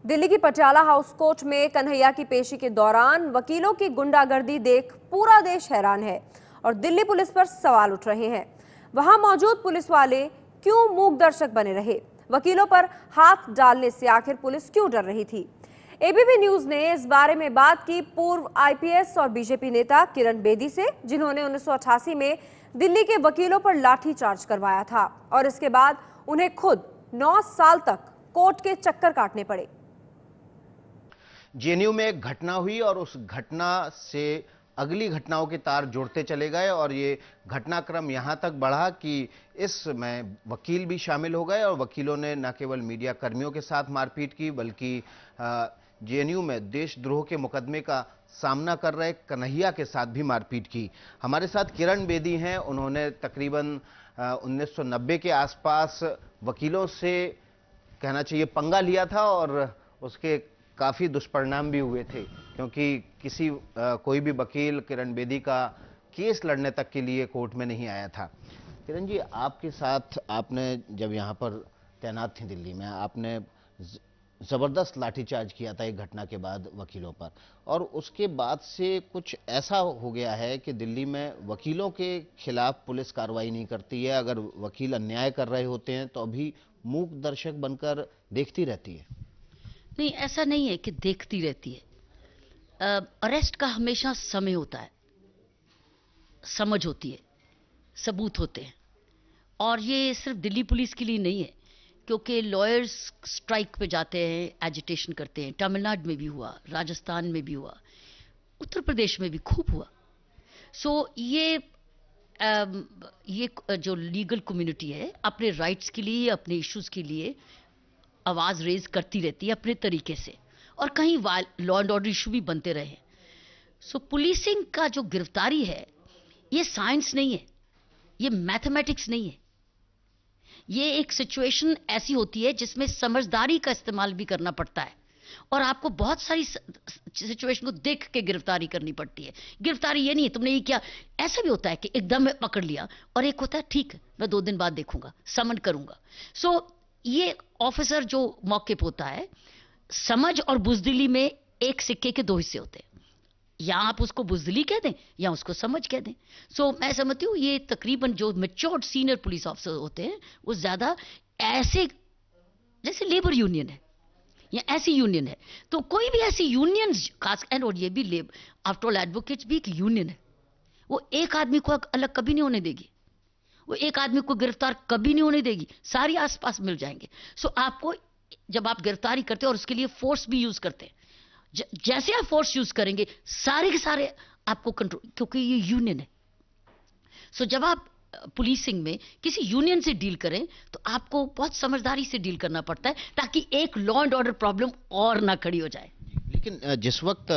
दिल्ली की Patiala house court में कन्हैया की पेशी के दौरान वकीलों की गुंडागर्दी देख पूरा देश हैरान है और दिल्ली पुलिस पर सवाल उठ रहे हैं। वहां मौजूद पुलिस वाले क्यों मूक दर्शक बने रहे? वकीलों पर हाथ डालने से आखिर पुलिस क्यों डर रही थी? एबीपी न्यूज ने इस बारे में बात की पूर्व आईपीएस और बीजेपी नेता किरण बेदी से, जिन्होंने 1988 में दिल्ली के वकीलों पर लाठीचार्ज करवाया था और इसके बाद उन्हें खुद 9 साल तक कोर्ट के चक्कर काटने पड़े। जेएनयू में एक घटना हुई और उस घटना से अगली घटनाओं के तार जोड़ते चले गए और ये घटनाक्रम यहां तक बढ़ा कि इसमें वकील भी शामिल हो गए और वकीलों ने न केवल मीडिया कर्मियों के साथ मारपीट की, बल्कि जेएनयू में देशद्रोह के मुकदमे का सामना कर रहे कन्हैया के साथ भी मारपीट की। हमारे साथ किरण बेदी हैं। उन्होंने तकरीबन 1990 के आसपास वकीलों से कहना चाहिए पंगा लिया था और उसके काफी दुष्परिणाम भी हुए थे, क्योंकि कोई भी वकील किरण बेदी का केस लड़ने तक के लिए कोर्ट में नहीं आया था। किरण जी, आपके साथ आपने जब यहाँ पर तैनात थी दिल्ली में, आपने जबरदस्त लाठीचार्ज किया था एक घटना के बाद वकीलों पर, और उसके बाद से कुछ ऐसा हो गया है कि दिल्ली में वकीलों के खिलाफ पुलिस कार्रवाई नहीं करती है। अगर वकील अन्याय कर रहे होते हैं तो अभी मूक दर्शक बनकर देखती रहती है। नहीं, ऐसा नहीं है कि देखती रहती है। अरेस्ट का हमेशा समय होता है, समझ होती है, सबूत होते हैं, और ये सिर्फ दिल्ली पुलिस के लिए नहीं है, क्योंकि लॉयर्स स्ट्राइक पे जाते हैं, एजिटेशन करते हैं। तमिलनाडु में भी हुआ, राजस्थान में भी हुआ, उत्तर प्रदेश में भी खूब हुआ। सो ये जो लीगल कम्युनिटी है अपने राइट्स के लिए, अपने इश्यूज के लिए आवाज रेज करती रहती है अपने तरीके से, और कहीं लॉ एंड ऑर्डर इशू भी बनते रहे। सो पुलिसिंग का जो गिरफ्तारी है, ये साइंस नहीं है, ये मैथमेटिक्स नहीं है। ये एक सिचुएशन ऐसी होती है जिसमें समझदारी का इस्तेमाल भी करना पड़ता है, और आपको बहुत सारी सिचुएशन को देख के गिरफ्तारी करनी पड़ती है। गिरफ्तारी ये नहीं है तुमने ये किया, ऐसा भी होता है कि एकदम में पकड़ लिया, और एक होता है ठीक है मैं 2 दिन बाद देखूंगा, समन करूंगा। सो ये ऑफिसर जो मौके पे होता है, समझ और बुजदिली में एक सिक्के के 2 हिस्से होते हैं। या आप उसको बुजदिली कह दें या उसको समझ कह दें। सो मैं समझती हूँ ये तकरीबन जो मैच्योर्ड सीनियर पुलिस ऑफिसर होते हैं वो ज्यादा ऐसे, जैसे लेबर यूनियन है या ऐसी यूनियन है, तो कोई भी ऐसी यूनियन खास, और ये भी आफ्टर ऑल एडवोकेट्स भी एक यूनियन है, वो एक आदमी को अलग कभी नहीं होने देगी, वो एक आदमी को गिरफ्तार कभी नहीं होने देगी, सारी आसपास मिल जाएंगे। सो आपको जब आप गिरफ्तारी करते हैं और उसके लिए फोर्स भी यूज करते हैं, जैसे आप फोर्स यूज करेंगे सारे के सारे आपको कंट्रोल, क्योंकि ये यूनियन है। सो जब आप पुलिसिंग में किसी यूनियन से डील करें तो आपको बहुत समझदारी से डील करना पड़ता है, ताकि एक लॉ एंड ऑर्डर प्रॉब्लम और ना खड़ी हो जाए। लेकिन जिस वक्त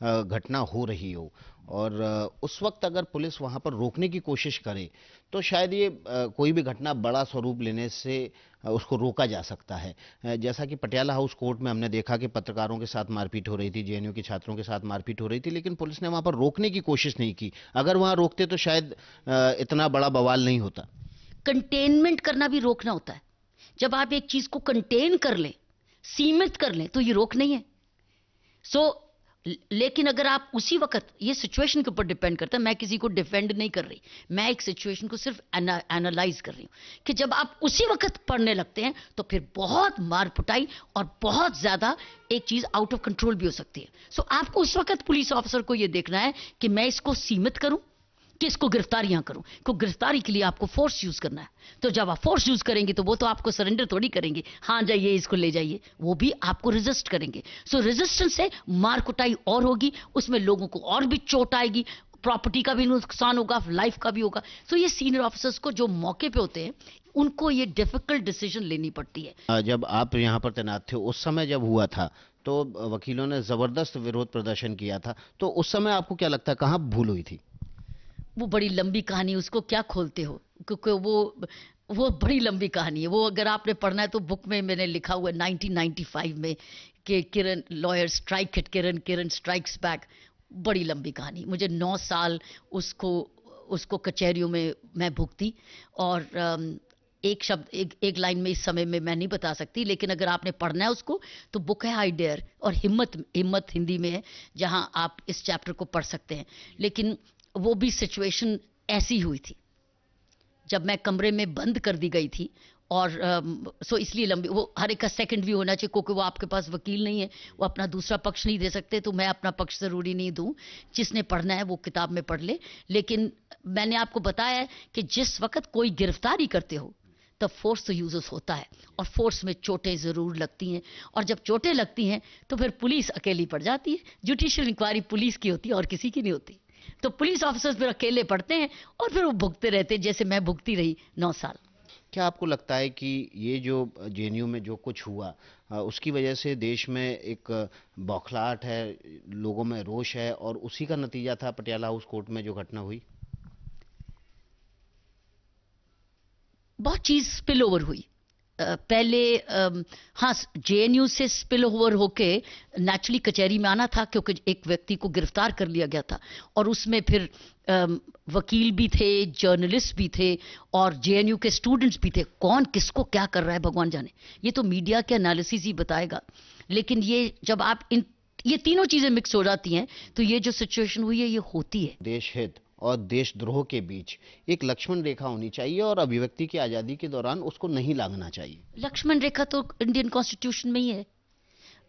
घटना हो रही हो और उस वक्त अगर पुलिस वहां पर रोकने की कोशिश करे तो शायद ये कोई भी घटना बड़ा स्वरूप लेने से उसको रोका जा सकता है। जैसा कि पटियाला हाउस कोर्ट में हमने देखा कि पत्रकारों के साथ मारपीट हो रही थी, जेएनयू के छात्रों के साथ मारपीट हो रही थी, लेकिन पुलिस ने वहां पर रोकने की कोशिश नहीं की। अगर वहां रोकते तो शायद इतना बड़ा बवाल नहीं होता। कंटेनमेंट करना भी रोकना होता है। जब आप एक चीज को कंटेन कर लें, सीमित कर लें, तो ये रोक नहीं है। लेकिन अगर आप उसी वक्त, ये सिचुएशन के ऊपर डिपेंड करता है, मैं किसी को डिफेंड नहीं कर रही, मैं एक सिचुएशन को सिर्फ एनालाइज कर रही हूं कि जब आप उसी वक्त पढ़ने लगते हैं तो फिर बहुत मार पुटाई और बहुत ज्यादा एक चीज आउट ऑफ कंट्रोल भी हो सकती है। सो आपको उस वक्त पुलिस ऑफिसर को यह देखना है कि मैं इसको सीमित करूं कि इसको गिरफ्तारियां करूं, क्योंकि गिरफ्तारी के लिए आपको फोर्स यूज करना है। तो जब आप फोर्स यूज करेंगे तो वो तो आपको सरेंडर थोड़ी करेंगे, हाँ जाइए इसको ले जाइए, वो भी आपको रेजिस्ट करेंगे। सो रेजिस्टेंस से मार कुटाई और होगी, उसमें लोगों को और भी चोट आएगी, प्रॉपर्टी का भी नुकसान होगा, लाइफ का भी होगा। तो ये सीनियर ऑफिसर्स को जो मौके पे होते हैं उनको ये डिफिकल्ट डिसीजन लेनी पड़ती है। जब आप यहाँ पर तैनात थे उस समय जब हुआ था तो वकीलों ने जबरदस्त विरोध प्रदर्शन किया था, तो उस समय आपको क्या लगता है कहाँ भूल हुई थी? वो बड़ी लंबी कहानी, उसको क्या खोलते हो, क्योंकि वो बड़ी लंबी कहानी है। वो अगर आपने पढ़ना है तो बुक में मैंने लिखा हुआ है 1995 में कि किरण लॉयर स्ट्राइक हिट किरण स्ट्राइक्स बैक। बड़ी लंबी कहानी, मुझे 9 साल उसको कचहरियों में मैं भुगती, और एक शब्द एक लाइन में इस समय में मैं नहीं बता सकती, लेकिन अगर आपने पढ़ना है उसको तो बुक है आई डेयर, और हिम्मत हिंदी में है, जहां आप इस चैप्टर को पढ़ सकते हैं। लेकिन वो भी सिचुएशन ऐसी हुई थी जब मैं कमरे में बंद कर दी गई थी, और सो इसलिए लंबी, वो हर एक का सेकंड व्यू होना चाहिए, क्योंकि वो आपके पास वकील नहीं है, वो अपना दूसरा पक्ष नहीं दे सकते, तो मैं अपना पक्ष जरूरी नहीं दूं। जिसने पढ़ना है वो किताब में पढ़ ले। लेकिन मैंने आपको बताया है कि जिस वक्त कोई गिरफ्तारी करते हो तब फोर्स तो यूज होता है, और फोर्स में चोटें जरूर लगती हैं, और जब चोटें लगती हैं तो फिर पुलिस अकेली पड़ जाती है। जुडिशियल इंक्वायरी पुलिस की होती है और किसी की नहीं होती, तो पुलिस ऑफिसर्स फिर अकेले पड़ते हैं और फिर वो भुगते रहते हैं, जैसे मैं भुगती रही 9 साल। क्या आपको लगता है कि ये जो जेएनयू में जो कुछ हुआ उसकी वजह से देश में एक बौखलाहट है, लोगों में रोष है, और उसी का नतीजा था पटियाला हाउस कोर्ट में जो घटना हुई? बहुत चीज स्पिल ओवर हुई। पहले हाँ, जेएनयू से स्पिल ओवर होके नेचुरली कचहरी में आना था, क्योंकि एक व्यक्ति को गिरफ्तार कर लिया गया था, और उसमें फिर वकील भी थे, जर्नलिस्ट भी थे, और जेएनयू के स्टूडेंट्स भी थे। कौन किसको क्या कर रहा है भगवान जाने, ये तो मीडिया के एनालिसिस ही बताएगा। लेकिन ये जब आप ये तीनों चीजें मिक्स हो जाती हैं तो ये जो सिचुएशन हुई है ये होती है। देश हित और देशद्रोह के बीच एक लक्ष्मण रेखा होनी चाहिए, और अभिव्यक्ति की आजादी के दौरान उसको नहीं लांघना चाहिए। लक्ष्मण रेखा तो इंडियन कॉन्स्टिट्यूशन में ही है।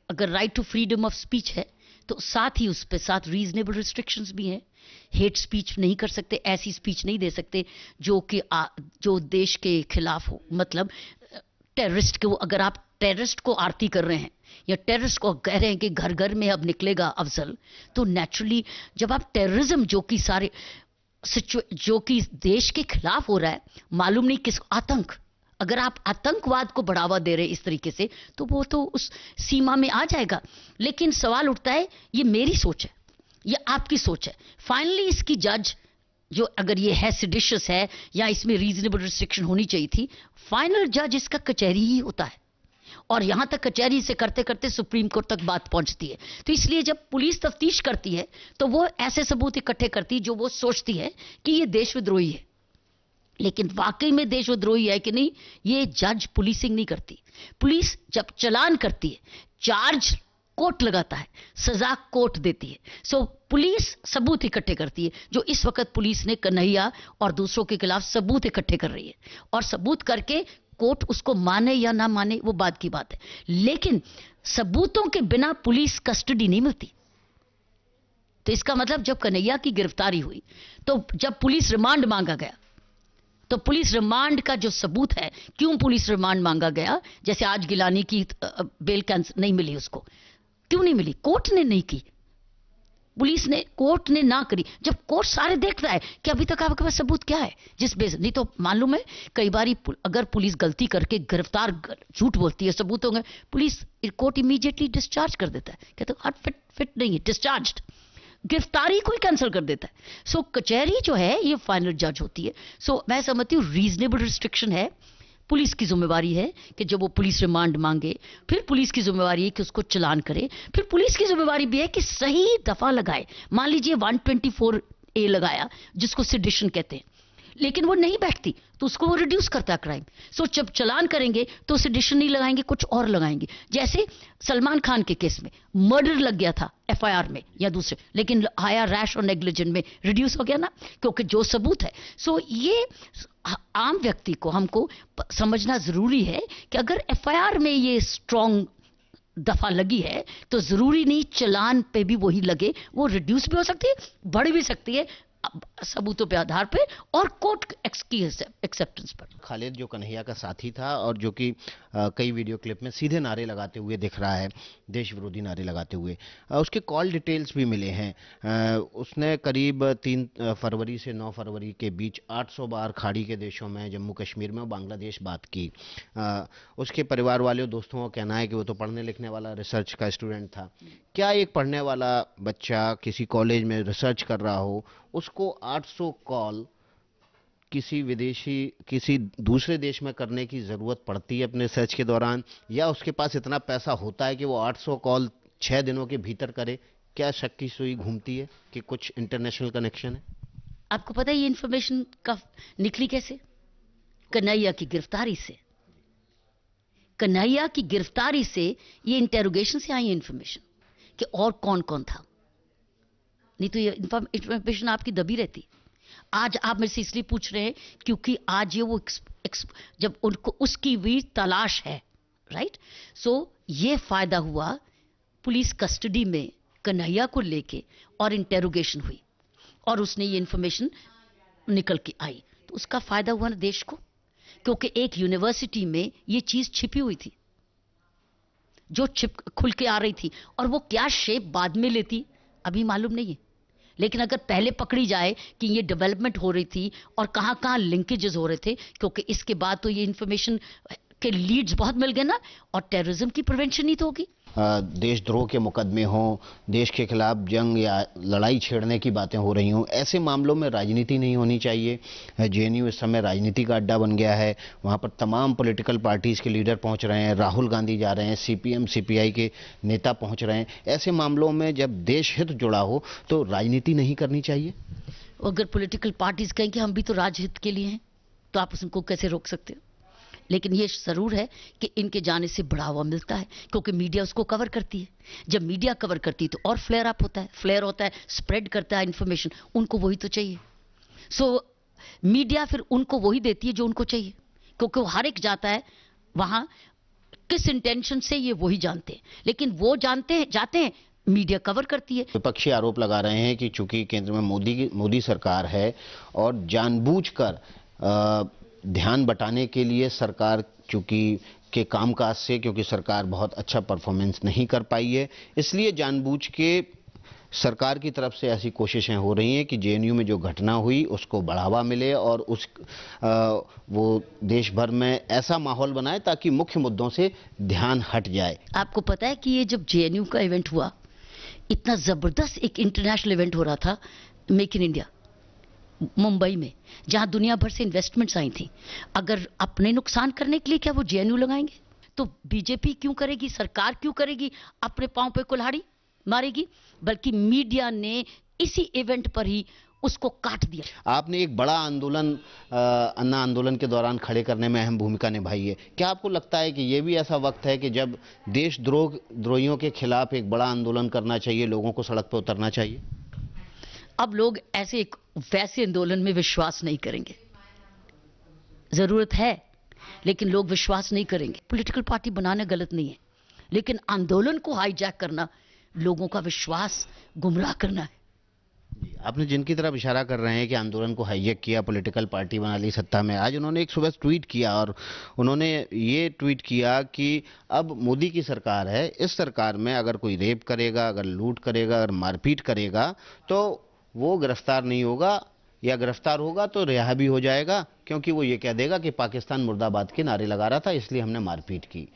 अगर right to freedom of speech है तो साथ ही उस पे साथ रीजनेबल रिस्ट्रिक्शंस भी हैं। हेट स्पीच नहीं कर सकते, ऐसी स्पीच नहीं दे सकते जो देश के खिलाफ हो। मतलब टेररिस्ट को, अगर आप टेररिस्ट को आरती कर रहे हैं या टेररिस्ट को कह रहे हैं कि घर घर में अब निकलेगा अफजल, तो नेचुरली जब आप टेररिज्म जो कि देश के खिलाफ हो रहा है, मालूम नहीं किस आतंक, अगर आप आतंकवाद को बढ़ावा दे रहे हैं इस तरीके से, तो वो तो उस सीमा में आ जाएगा। लेकिन सवाल उठता है, ये मेरी सोच है, ये आपकी सोच है। फाइनली इसकी जज जो, अगर ये है सिडिशियस है या इसमें रीजनेबल रिस्ट्रिक्शन होनी चाहिए थी, फाइनल जज इसका कचहरी ही होता है, और यहां तक कचहरी से करते करते सुप्रीम कोर्ट तक बात पहुंचती है। तो इसलिए जब पुलिस तफ्तीश करती है तो वो ऐसे सबूत इकट्ठे करती है जो वो सोचती है कि ये देशविद्रोही है। लेकिन वाकई में देशविद्रोही है कि नहीं, ये जज पुलिसिंग नहीं करती। पुलिस जब चालान करती है, चार्ज कोर्ट लगाता है, सजा कोर्ट देती है। सो पुलिस सबूत इकट्ठे करती है, जो इस वक्त पुलिस ने कन्हैया और दूसरों के खिलाफ सबूत इकट्ठे कर रही है, और सबूत करके कोर्ट उसको माने या ना माने वो बात की बात है। लेकिन सबूतों के बिना पुलिस कस्टडी नहीं मिलती। तो इसका मतलब जब कन्हैया की गिरफ्तारी हुई, तो जब पुलिस रिमांड मांगा गया, तो पुलिस रिमांड का जो सबूत है, क्यों पुलिस रिमांड मांगा गया, जैसे आज गिलानी की बेल कैंसिल नहीं मिली, उसको क्यों नहीं मिली? कोर्ट ने नहीं की, कोर्ट ने ना करी। जब कोर्ट सारे देख रहा है कि अभी तक आपके पास सबूत क्या है, जिस बेस नहीं, तो मालूम है कई बार अगर पुलिस गलती करके गिरफ्तार झूठ बोलती है, सबूत होंगे, पुलिस कोर्ट इमीडिएटली डिस्चार्ज कर देता है, कहते हैं फिट नहीं है, डिस्चार्ज्ड, गिरफ्तारी को ही कैंसिल कर देता है। सो कचहरी जो है ये फाइनल जज होती है। सो मैं समझती हूँ रीजनेबल रिस्ट्रिक्शन है, पुलिस की जिम्मेवारी है कि जब वो पुलिस रिमांड मांगे, फिर पुलिस की जिम्मेवारी है कि उसको चालान करे, फिर पुलिस की जिम्मेवारी भी है कि सही दफा लगाए। मान लीजिए 124A लगाया, जिसको सेडिशन कहते हैं, लेकिन वो नहीं बैठती तो उसको वो रिड्यूस करता है क्राइम। सो जब चालान करेंगे तो सेडिशन नहीं लगाएंगे, कुछ और लगाएंगे। जैसे सलमान खान के केस में मर्डर लग गया था एफआईआर में या दूसरे, लेकिन हायर रैश और नेग्लिजेंट में रिड्यूस हो गया ना, क्योंकि जो सबूत है। सो ये आम व्यक्ति को हमको समझना जरूरी है कि अगर एफआईआर में ये स्ट्रॉन्ग दफा लगी है तो जरूरी नहीं चालान पे भी वही लगे, वो रिड्यूस भी हो सकती है, बढ़ भी सकती है सबूतों पे आधार पे और कोर्ट की एक्सेप्टेंस पर। खालिद जो कन्हैया का साथी था और जो कि कई वीडियो क्लिप में सीधे नारे लगाते हुए दिख रहा है, देश विरोधी नारे लगाते हुए, उसके कॉल डिटेल्स भी मिले हैं। उसने करीब 3 फरवरी से 9 फरवरी के बीच 800 बार खाड़ी के देशों में, जम्मू कश्मीर में और बांग्लादेश बात की। उसके परिवार वाले दोस्तों का कहना है कि वो तो पढ़ने लिखने वाला रिसर्च का स्टूडेंट था। क्या एक पढ़ने वाला बच्चा किसी कॉलेज में रिसर्च कर रहा हो, उसको 800 कॉल किसी दूसरे देश में करने की जरूरत पड़ती है अपने रिसर्च के दौरान, या उसके पास इतना पैसा होता है कि वो 800 कॉल 6 दिनों के भीतर करे? क्या शक की सुई घूमती है कि कुछ इंटरनेशनल कनेक्शन है? आपको पता है ये इंफॉर्मेशन का निकली कैसे? कन्हैया की गिरफ्तारी से। कन्हैया की गिरफ्तारी से ये इंटेरोगेशन से आई इन्फॉर्मेशन कि और कौन कौन था, नहीं तो ये इन्फॉर्मेशन आपकी दबी रहती। आज आप मेरे से इसलिए पूछ रहे हैं क्योंकि आज ये वो जब उनको उसकी भी तलाश है, राइट। सो ये फायदा हुआ, पुलिस कस्टडी में कन्हैया को लेके और इंटेरोगेशन हुई और उसने ये इन्फॉर्मेशन निकल के आई, तो उसका फायदा हुआ ना देश को, क्योंकि एक यूनिवर्सिटी में ये चीज छिपी हुई थी जो खुल के आ रही थी, और वो क्या शेप बाद में लेती अभी मालूम नहीं है। लेकिन अगर पहले पकड़ी जाए कि ये डेवलपमेंट हो रही थी और कहां कहां लिंकेजेस हो रहे थे, क्योंकि इसके बाद तो ये इंफॉर्मेशन के लीड्स बहुत मिल गए ना, और टेररिज्म की प्रिवेंशन ही तो होगी। देशद्रोह के मुकदमे हों, देश के खिलाफ जंग या लड़ाई छेड़ने की बातें हो रही हों, ऐसे मामलों में राजनीति नहीं होनी चाहिए। जेएनयू इस समय राजनीति का अड्डा बन गया है, वहाँ पर तमाम पॉलिटिकल पार्टीज के लीडर पहुँच रहे हैं, राहुल गांधी जा रहे हैं, सीपीएम सीपीआई के नेता पहुँच रहे हैं। ऐसे मामलों में जब देश हित जुड़ा हो तो राजनीति नहीं करनी चाहिए। अगर पॉलिटिकल पार्टीज कहें कि हम भी तो राजहित के लिए हैं, तो आप उसको कैसे रोक सकते हो। लेकिन ये जरूर है कि इनके जाने से बढ़ावा मिलता है, क्योंकि मीडिया उसको कवर करती है। जब मीडिया कवर करती है तो और फ्लेयर अप होता है, फ्लेयर होता है, स्प्रेड करता है इंफॉर्मेशन, उनको वही तो चाहिए। सो मीडिया फिर उनको वही देती है जो उनको चाहिए, क्योंकि वो हर एक जाता है वहां किस इंटेंशन से, ये वही जानते हैं। लेकिन वो जाते हैं, मीडिया कवर करती है। विपक्षी आरोप लगा रहे हैं कि चूंकि केंद्र में मोदी सरकार है और जानबूझकर ध्यान बटाने के लिए सरकार चूंकि के कामकाज से, क्योंकि सरकार बहुत अच्छा परफॉर्मेंस नहीं कर पाई है, इसलिए जानबूझ के सरकार की तरफ से ऐसी कोशिशें हो रही हैं कि जेएनयू में जो घटना हुई उसको बढ़ावा मिले और वो देश भर में ऐसा माहौल बनाए ताकि मुख्य मुद्दों से ध्यान हट जाए। आपको पता है कि ये जब जेएनयू का इवेंट हुआ, इतना जबरदस्त एक इंटरनेशनल इवेंट हो रहा था, मेक इन इंडिया मुंबई में, जहां दुनिया भर से इन्वेस्टमेंट्स आई थी। अगर अपने नुकसान करने के लिए क्या वो जेएनयू लगाएंगे? तो बीजेपी क्यों करेगी, सरकार क्यों करेगी, अपने पांव पे कुल्हाड़ी मारेगी? बल्कि मीडिया ने इसी इवेंट पर ही उसको काट दिया। आपने एक बड़ा आंदोलन अन्ना आंदोलन के दौरान खड़े करने में अहम भूमिका निभाई है। क्या आपको लगता है कि यह भी ऐसा वक्त है कि जब देशद्रोहियों के खिलाफ एक बड़ा आंदोलन करना चाहिए, लोगों को सड़क पर उतरना चाहिए? अब लोग वैसे आंदोलन में विश्वास नहीं करेंगे। जरूरत है, लेकिन लोग विश्वास नहीं करेंगे। पॉलिटिकल पार्टी बनाना गलत नहीं है, लेकिन आंदोलन को हाईजैक करना, लोगों का विश्वास गुमराह करना है। आपने जिनकी तरफ इशारा कर रहे हैं कि आंदोलन को हाईजैक किया, पॉलिटिकल पार्टी बना ली सत्ता में, आज उन्होंने एक सुबह ट्वीट किया और उन्होंने ये ट्वीट किया कि अब मोदी की सरकार है, इस सरकार में अगर कोई रेप करेगा, अगर लूट करेगा, अगर मारपीट करेगा तो वो गिरफ्तार नहीं होगा, या गिरफ्तार होगा तो रिहा भी हो जाएगा, क्योंकि वो ये कह देगा कि पाकिस्तान मुर्दाबाद के नारे लगा रहा था इसलिए हमने मारपीट की।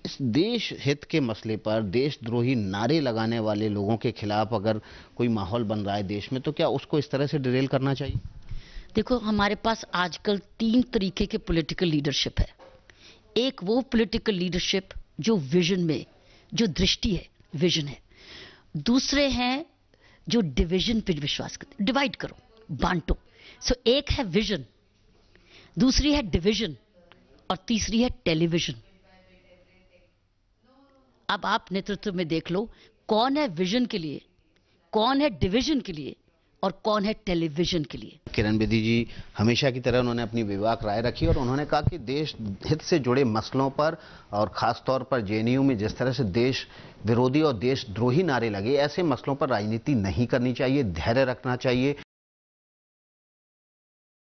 इस देश हित के मसले पर देशद्रोही नारे लगाने वाले लोगों के खिलाफ अगर कोई माहौल बन रहा है देश में, तो क्या उसको इस तरह से डिरेल करना चाहिए? देखो, हमारे पास आजकल 3 तरीके के पॉलिटिकल लीडरशिप है। एक वो पॉलिटिकल लीडरशिप जो विजन में, जो दृष्टि है, विजन है। दूसरे हैं जो डिवीजन पे विश्वास करते, डिवाइड करो, बांटो। सो एक है विजन, दूसरी है डिवीजन, और तीसरी है टेलीविजन। अब आप नेतृत्व में देख लो, कौन है विजन के लिए, कौन है डिवीजन के लिए, और कौन है टेलीविजन के लिए। किरण बेदी जी हमेशा की तरह उन्होंने अपनी बेबाक राय रखी और उन्होंने कहा कि देश हित से जुड़े मसलों पर और खास तौर पर जेएनयू में जिस तरह से देश विरोधी और देशद्रोही नारे लगे, ऐसे मसलों पर राजनीति नहीं करनी चाहिए, धैर्य रखना चाहिए।